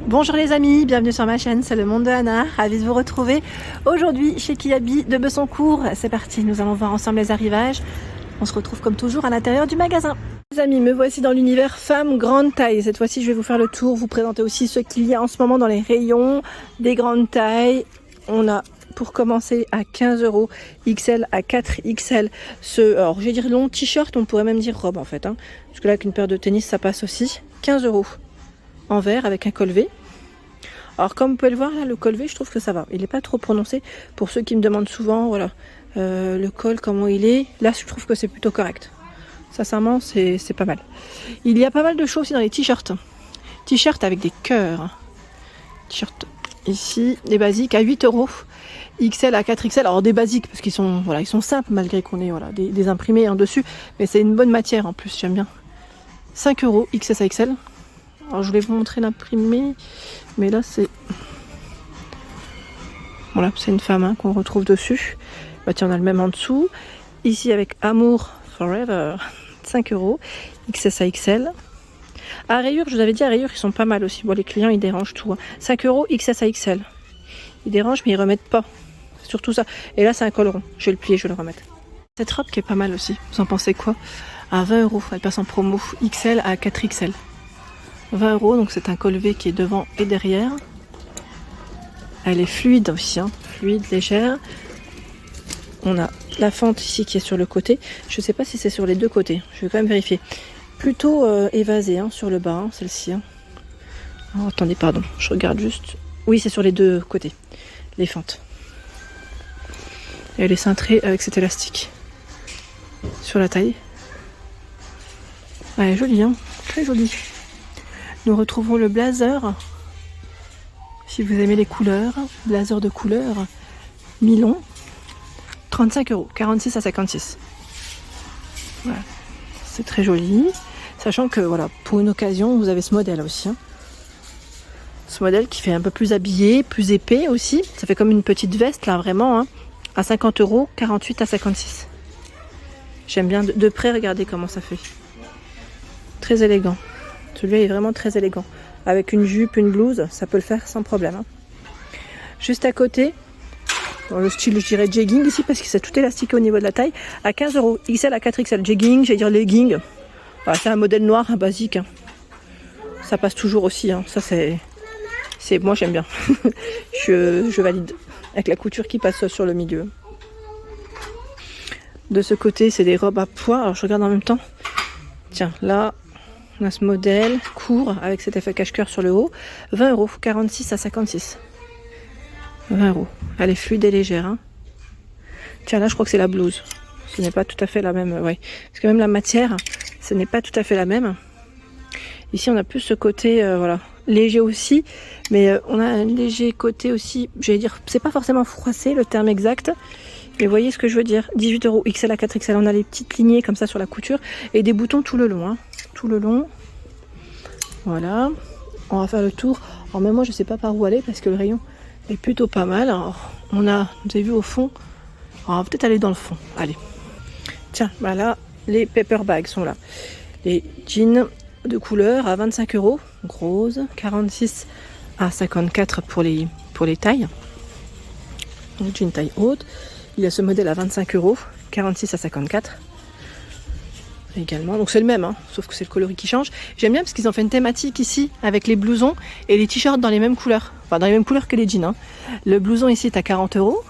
Bonjour les amis, bienvenue sur ma chaîne, c'est le monde de Anna, ravie de vous retrouver aujourd'hui chez Kiabi de Bessancourt. C'est parti, nous allons voir ensemble les arrivages. On se retrouve comme toujours à l'intérieur du magasin. Les amis, me voici dans l'univers femmes grande taille. Cette fois-ci, je vais vous faire le tour, vous présenter aussi ce qu'il y a en ce moment dans les rayons des grandes tailles. On a pour commencer à 15 €, XL à 4XL. Alors je vais dire long t-shirt, on pourrait même dire robe en fait. Parce que là, avec une paire de tennis, ça passe aussi. 15 € en vert avec un col V. Alors comme vous pouvez le voir là, le col V, je trouve que ça va. Il n'est pas trop prononcé. Pour ceux qui me demandent souvent, voilà, le col, comment il est. Là, je trouve que c'est plutôt correct. Sincèrement, c'est pas mal. Il y a pas mal de choses aussi dans les t-shirts. T-shirts avec des cœurs. T-shirts ici, des basiques à 8 €. XL à 4XL. Alors des basiques parce qu'ils sont, voilà, ils sont simples malgré qu'on ait voilà, des imprimés en dessus. Mais c'est une bonne matière en plus, j'aime bien. 5 €, XS à XL. Alors je voulais vous montrer l'imprimé, mais là c'est... Voilà, c'est une femme qu'on retrouve dessus. Bah tiens, on a le même en dessous. Ici avec Amour Forever, 5 €, XS à XL. À rayures, je vous avais dit à rayures, ils sont pas mal aussi. Bon, les clients ils dérangent tout. 5 €, XS à XL. Ils dérangent mais ils remettent pas. C'est surtout ça. Et là c'est un col rond. Je vais le plier, je vais le remettre. Cette robe qui est pas mal aussi. Vous en pensez quoi? À 20 €, elle passe en promo. XL à 4XL. 20 €, donc c'est un col V qui est devant et derrière. Elle est fluide aussi, fluide, légère. On a la fente ici qui est sur le côté. Je ne sais pas si c'est sur les deux côtés, je vais quand même vérifier. Plutôt évasée sur le bas, celle-ci. Oh, attendez, pardon, je regarde juste. Oui, c'est sur les deux côtés, les fentes. Et elle est cintrée avec cet élastique sur la taille. Elle est jolie, très jolie. Nous retrouvons le blazer, si vous aimez les couleurs, blazer de couleur, mi-long, 35 €, 46 à 56. Voilà. C'est très joli, sachant que voilà, pour une occasion, vous avez ce modèle aussi. Ce modèle qui fait un peu plus habillé, plus épais aussi, ça fait comme une petite veste là vraiment, à 50 €, 48 à 56. J'aime bien de près, regardez comment ça fait. Très élégant. Celui-là est vraiment très élégant. Avec une jupe, une blouse, ça peut le faire sans problème. Juste à côté, dans le style, je dirais jegging ici, parce que c'est tout élastiqué au niveau de la taille, à 15 €. XL à 4XL. Jegging, j'allais dire legging. Voilà, c'est un modèle noir, basique. Ça passe toujours aussi. Ça, c'est moi, j'aime bien. je valide. Avec la couture qui passe sur le milieu. De ce côté, c'est des robes à pois. Alors, je regarde en même temps. Tiens, là... On a ce modèle court avec cet effet cache-cœur sur le haut. 20 €, 46 à 56. 20 €. Elle est fluide et légère. Tiens, là, je crois que c'est la blouse. Ce n'est pas tout à fait la même. Ouais. Parce que même la matière, ce n'est pas tout à fait la même. Ici, on a plus ce côté, voilà, léger aussi. Mais on a un léger côté aussi, j'allais dire, c'est pas forcément froissé, le terme exact. Mais vous voyez ce que je veux dire. 18 €, XL à 4XL. On a les petites lignées comme ça sur la couture. Et des boutons tout le long. Tout le long. Voilà. On va faire le tour. Alors même moi, je sais pas par où aller parce que le rayon est plutôt pas mal. Alors, on a, vous avez vu au fond. Alors, on va peut-être aller dans le fond. Allez. Tiens, voilà. Les paper bags sont là. Les jeans de couleur à 25 €. Rose. 46 à 54 pour les tailles. Donc, jean taille haute. Il y a ce modèle à 25 €, 46 à 54 également. Donc c'est le même, sauf que c'est le coloris qui change. J'aime bien parce qu'ils ont fait une thématique ici avec les blousons et les t-shirts dans les mêmes couleurs. Enfin, dans les mêmes couleurs que les jeans. Le blouson ici est à 40 €.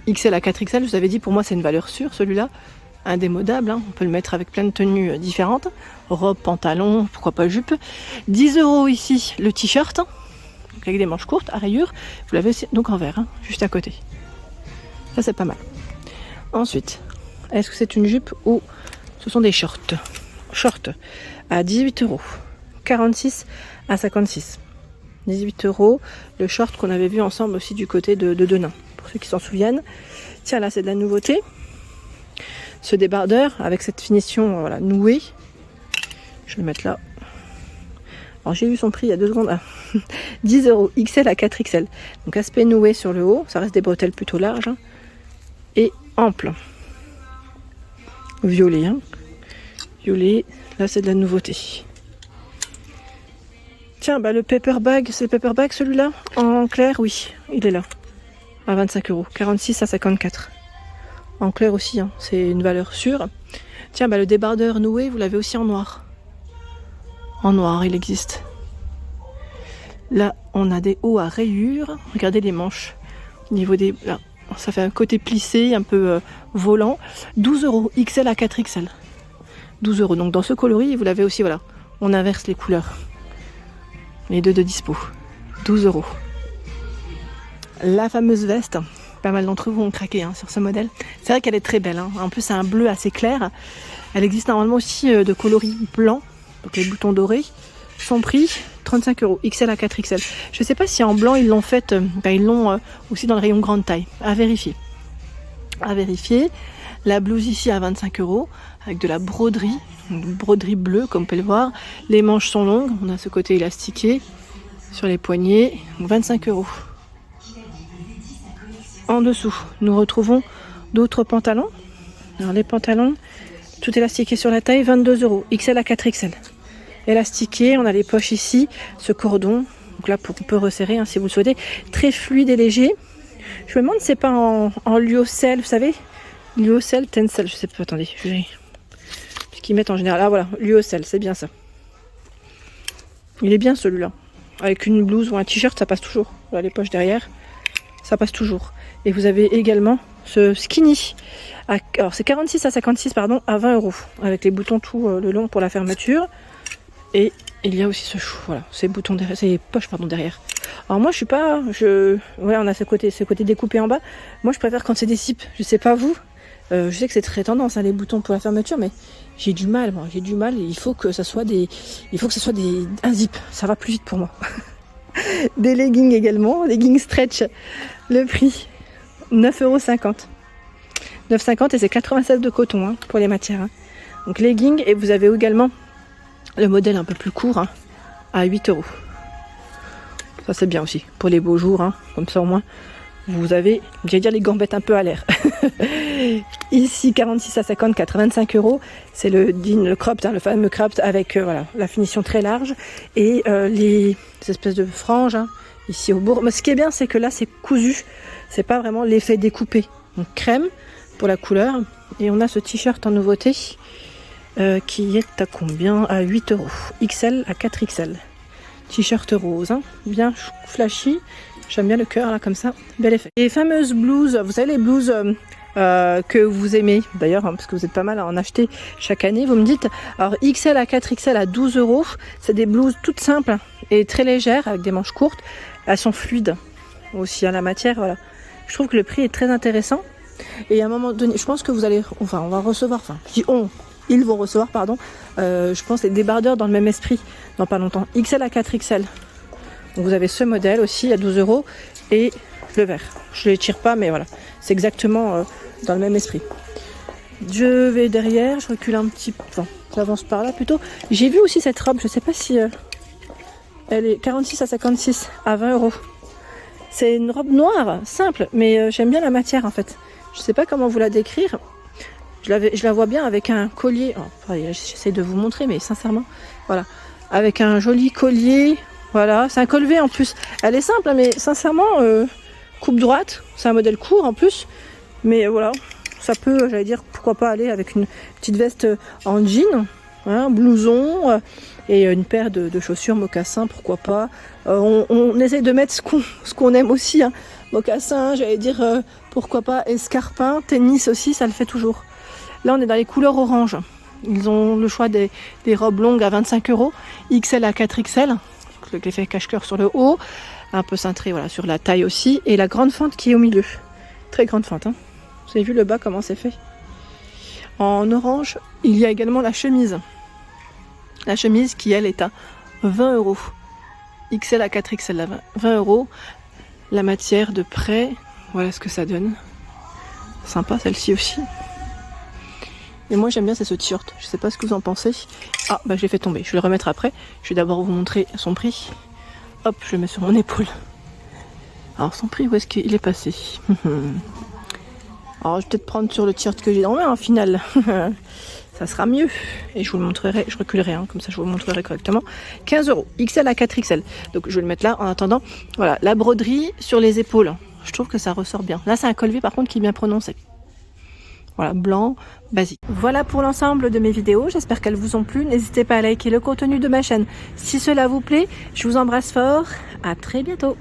XL à 4XL, je vous avais dit, pour moi c'est une valeur sûre celui-là. Indémodable, on peut le mettre avec plein de tenues différentes. Robe, pantalon, pourquoi pas jupe. 10 € ici le t-shirt, avec des manches courtes à rayures. Vous l'avez donc en vert, juste à côté. Ça, c'est pas mal. Ensuite, est-ce que c'est une jupe ou ce sont des shorts? Shorts à 18 €, 46 à 56. 18 €, le short qu'on avait vu ensemble aussi du côté de Denain, pour ceux qui s'en souviennent. Tiens, là, c'est de la nouveauté. Ce débardeur avec cette finition voilà, nouée. Je vais le mettre là. Alors, j'ai vu son prix il y a 2 secondes. 10 €, XL à 4XL. Donc, aspect noué sur le haut. Ça reste des bretelles plutôt larges. Et ample. Violet. Violet, là c'est de la nouveauté. Tiens, bah le paper bag, c'est le paper bag celui-là? En clair, oui, il est là. À 25 €, 46 à 54. En clair aussi, hein, c'est une valeur sûre. Tiens, bah le débardeur noué, vous l'avez aussi en noir. En noir, il existe. Là, on a des hauts à rayures. Regardez les manches. Au niveau des... Là, ça fait un côté plissé, un peu volant. 12 €, XL à 4XL. 12 €. Donc dans ce coloris, vous l'avez aussi, voilà. On inverse les couleurs. Les deux de dispo. 12 €. La fameuse veste. Pas mal d'entre vous ont craqué hein, sur ce modèle. C'est vrai qu'elle est très belle. Hein. En plus, c'est un bleu assez clair. Elle existe normalement aussi de coloris blanc. Donc les boutons dorés. Son prix, 35 €, XL à 4XL. Je ne sais pas si en blanc ils l'ont fait, ils l'ont aussi dans le rayon grande taille. À vérifier. À vérifier. La blouse ici à 25 € avec de la broderie. Une broderie bleue comme on peut le voir. Les manches sont longues. On a ce côté élastiqué sur les poignets. 25 €. En dessous, nous retrouvons d'autres pantalons. Alors les pantalons, tout élastiqué sur la taille, 22 €, XL à 4XL. Élastiqué, on a les poches ici, ce cordon, donc là on peut resserrer hein, si vous le souhaitez, très fluide et léger. Je me demande si c'est pas en lyocell, vous savez, lyocell, tencel, je sais pas, attendez, je vais... ce qu'ils mettent en général, ah voilà, lyocell, c'est bien ça. Il est bien celui-là, avec une blouse ou un t-shirt, ça passe toujours, là les poches derrière, ça passe toujours. Et vous avez également ce skinny, alors c'est 46 à 56 pardon, à 20 €, avec les boutons tout le long pour la fermeture. Et il y a aussi ce chou, voilà, ces boutons derrière, ces poches pardon derrière. Alors moi je suis pas, ouais on a ce côté découpé en bas. Moi je préfère quand c'est des zips. Je sais pas vous, je sais que c'est très tendance hein, les boutons pour la fermeture, mais j'ai du mal. Moi j'ai du mal. Et il faut que ça soit un zip. Ça va plus vite pour moi. Des leggings également, leggings stretch. Le prix 9,50 €. 9,50 € et c'est 96 de coton hein, pour les matières. Hein. Donc leggings et vous avez également le modèle un peu plus court hein, à 8 €. Ça c'est bien aussi pour les beaux jours, hein, comme ça au moins vous avez, j'allais dire les gambettes un peu à l'air. Ici 46 à 54, 25 €. C'est le jean, le cropped, hein, le fameux cropped avec voilà, la finition très large et les espèces de franges hein, ici au bourg. Mais ce qui est bien c'est que là c'est cousu, c'est pas vraiment l'effet découpé. Donc crème pour la couleur et on a ce t-shirt en nouveauté. Qui est à combien? À 8 €. XL à 4XL. T-shirt rose, hein, bien flashy. J'aime bien le cœur là comme ça. Bel effet. Les fameuses blouses, vous savez les blouses que vous aimez d'ailleurs, hein, parce que vous êtes pas mal à en acheter chaque année, vous me dites. Alors XL à 4XL à 12 €. C'est des blouses toutes simples et très légères avec des manches courtes. Elles sont fluides aussi à la matière. Voilà. Je trouve que le prix est très intéressant. Et à un moment donné, je pense que vous allez, enfin on va recevoir, enfin je dis on. Ils vont recevoir, pardon, je pense les débardeurs dans le même esprit dans pas longtemps. XL à 4XL. Donc vous avez ce modèle aussi à 12 € et le vert. Je ne les tire pas, mais voilà, c'est exactement dans le même esprit. Je vais derrière, je recule un petit peu, enfin, j'avance par là plutôt. J'ai vu aussi cette robe, je ne sais pas si elle est 46 à 56 à 20 €. C'est une robe noire, simple, mais j'aime bien la matière en fait. Je ne sais pas comment vous la décrire. Je la vois bien avec un collier. Oh, j'essaie de vous montrer, mais sincèrement, voilà. Avec un joli collier. Voilà, c'est un col V en plus. Elle est simple, mais sincèrement, coupe droite. C'est un modèle court en plus. Mais voilà, ça peut, j'allais dire, pourquoi pas aller avec une petite veste en jean, hein, blouson et une paire de chaussures, mocassins, pourquoi pas. On essaye de mettre ce qu'on aime aussi. Hein. Mocassins, j'allais dire, pourquoi pas, escarpins, tennis aussi, ça le fait toujours. Là, on est dans les couleurs orange. Ils ont le choix des robes longues à 25 €, XL à 4XL, avec l'effet cache-cœur sur le haut, un peu cintré voilà, sur la taille aussi, et la grande fente qui est au milieu. Très grande fente. Hein. Vous avez vu le bas, comment c'est fait? En orange, il y a également la chemise. La chemise qui, elle, est à 20 €. XL à 4XL à 20 €. La matière de près, voilà ce que ça donne. Sympa celle-ci aussi. Et moi j'aime bien c'est ce t-shirt, je sais pas ce que vous en pensez. Ah bah je l'ai fait tomber, je vais le remettre après. Je vais d'abord vous montrer son prix. Hop, je le mets sur mon épaule. Alors son prix, où est-ce qu'il est passé? Alors je vais peut-être prendre sur le t-shirt que j'ai dans la main en finale. ça sera mieux. Et je vous le montrerai, je reculerai, hein, comme ça je vous le montrerai correctement. 15 €, XL à 4XL. Donc je vais le mettre là en attendant. Voilà, la broderie sur les épaules. Je trouve que ça ressort bien. Là, c'est un col V par contre qui est bien prononcé. Voilà, blanc, basique. Voilà pour l'ensemble de mes vidéos. J'espère qu'elles vous ont plu. N'hésitez pas à liker le contenu de ma chaîne si cela vous plaît. Je vous embrasse fort. À très bientôt.